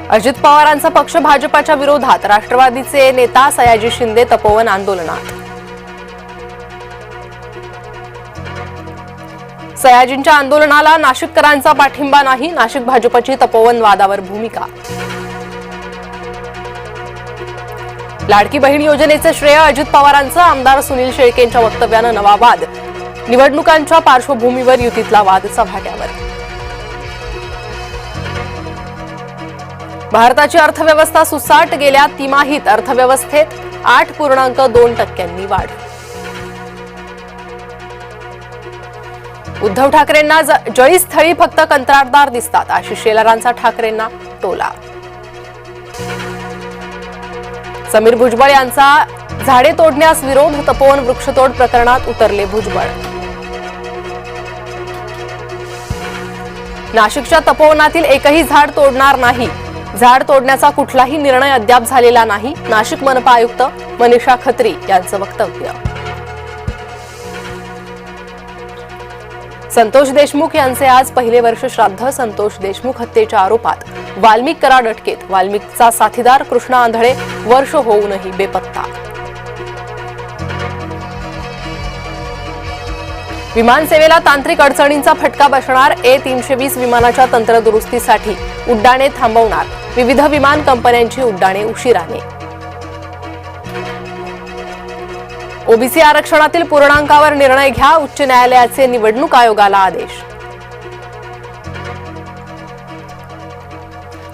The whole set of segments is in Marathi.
अजित पवारांचा पक्ष भाजपाच्या विरोधात, राष्ट्रवादीचे नेता सयाजी शिंदे तपोवन आंदोलनात। सयाजींच्या आंदोलनाला नाशिककरांचा पाठिंबा नाही, नाशिक भाजपची तपोवन वादावर भूमिका। लाडकी बहीण योजनेचे श्रेय अजित पवारांचं, आमदार सुनील शेळकेंच्या वक्तव्यानं नवा वाद। निवडणुकांच्या पार्श्वभूमीवर युतीतला वाद चव्हाट्यावर। भारताची अर्थव्यवस्था सुसाट, गेल्या तिमाहीत अर्थव्यवस्थेत 8.2% वाढ। उद्धव ठाकरेंना जळीस्थळी फक्त कंत्राटदार दिसतात, आशिष शेलारांचा ठाकरेंना टोला। समीर भुजबळ यांचा झाडे तोडण्यास विरोध, तपोवन वृक्षतोड प्रकरणात उतरले भुजबळ। नाशिकच्या तपोवनातील एकही झाड तोडणार नाही, झाड तोडण्याचा कुठलाही निर्णय अद्याप झालेला नाही, नाशिक मनपा आयुक्त मनीषा खत्री यांचं वक्तव्य। संतोष देशमुख यांचे आज पहिले वर्ष श्राद्ध, संतोष देशमुख हत्येच्या आरोपात वाल्मिक कराड अटकेत, वाल्मिकचा साथीदार कृष्णा आंधळे वर्ष होऊनही बेपत्ता। विमानसेवेला तांत्रिक अडचणींचा फटका बसणार, A320 विमानाच्या तंत्रदुरुस्तीसाठी उड्डाणे थांबवणार, विविध विमान कंपन्यांची उड्डाणे उशिराने। ओबीसी आरक्षणातील पूर्णांकावर निर्णय घ्या, उच्च न्यायालयाचे निवडणूक आयोगाला आदेश।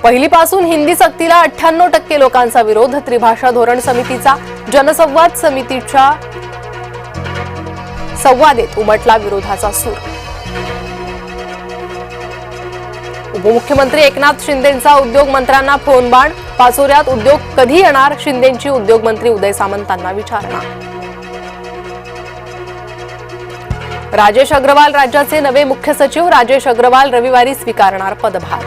पहिलीपासून हिंदी सक्तीला 98% लोकांचा विरोध, त्रिभाषा धोरण समितीचा जनसंवाद समितीच्या संवादेत उमटला विरोधाचा सूर। उपमुख्यमंत्री एकनाथ शिंदेंचा उद्योग मंत्र्यांना फोनबाण, पाचोऱ्यात उद्योग कधी येणार, शिंदेंची उद्योगमंत्री उदय सामंतांना विचारणा। राजेश अग्रवाल राज्याचे नवे मुख्य सचिव, राजेश अग्रवाल रविवारी स्वीकारणार पदभार।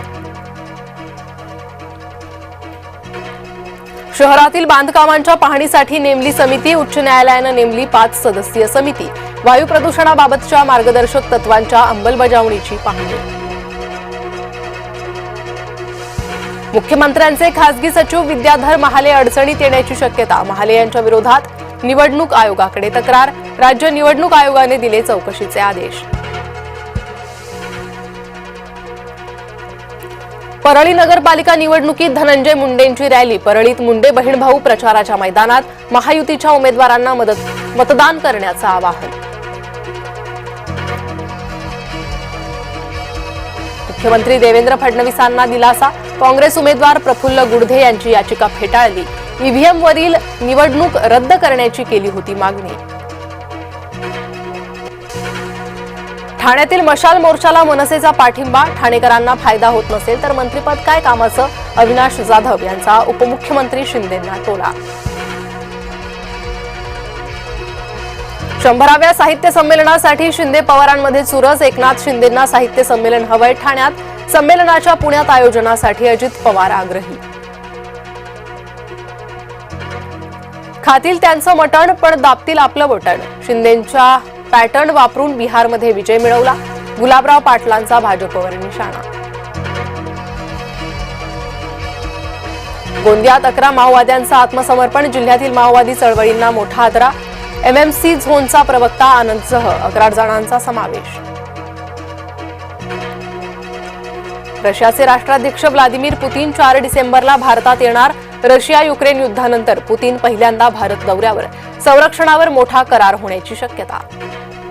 शहरातील बांधकामांच्या पाहणीसाठी नेमली समिती, उच्च न्यायालयानं नेमली 5 सदस्यीय समिती, वायू प्रदूषणाबाबतच्या मार्गदर्शक तत्वांच्या अंमलबजावणीची पाहणी। मुख्यमंत्र्यांचे खासगी सचिव विद्याधर महाले अडचणीत येण्याची शक्यता, महाले यांच्या विरोधात निवडणूक आयोगाकडे तक्रार, राज्य निवडणूक आयोगाने दिले चौकशीचे आदेश। परळी नगरपालिका निवडणुकीत धनंजय मुंडेंची रॅली, परळीत मुंडे बहीणभाऊ प्रचाराच्या मैदानात, महायुतीच्या उमेदवारांना मतदान करण्याचं आवाहन। मुख्यमंत्री देवेंद्र फडणवीसांना दिलासा, काँग्रेस उमेदवार प्रफुल्ल गुडधे यांची याचिका फेटाळली, ईव्हीएमवरील निवडणूक रद्द करण्याची केली होती मागणी। ठाण्यातील मशाल मोर्चाला मनसेचा पाठिंबा, ठाणेकरांना फायदा होत नसेल तर मंत्रिपद काय कामाचं, अविनाश जाधव यांचा उपमुख्यमंत्री शिंदेंना टोला। 100व्या साहित्य संमेलनासाठी शिंदे पवारांमध्ये चुरस, एकनाथ शिंदेंना साहित्य संमेलन हवंय ठाण्यात, संमेलनाच्या पुण्यात आयोजनासाठी अजित पवार आग्रही। खातील त्यांचं मटण पण दाबतील आपलं बटण, शिंदेंच्या पॅटर्न वापरून बिहारमध्ये विजय मिळवला, गुलाबराव पाटलांचा भाजपवर निशाणा। गोंदियात 11 माओवाद्यांचं आत्मसमर्पण, जिल्ह्यातील माओवादी चळवळींना मोठा आदरा, MMC झोनचा प्रवक्ता आनंदसह 11 जणांचा समावेश। रशियाचे राष्ट्राध्यक्ष व्लादिमीर पुतीन 4 डिसेंबरला भारतात येणार, रशिया युक्रेन युद्धानंतर पुतीन पहिल्यांदा भारत दौऱ्यावर, संरक्षणावर मोठा करार होण्याची शक्यता।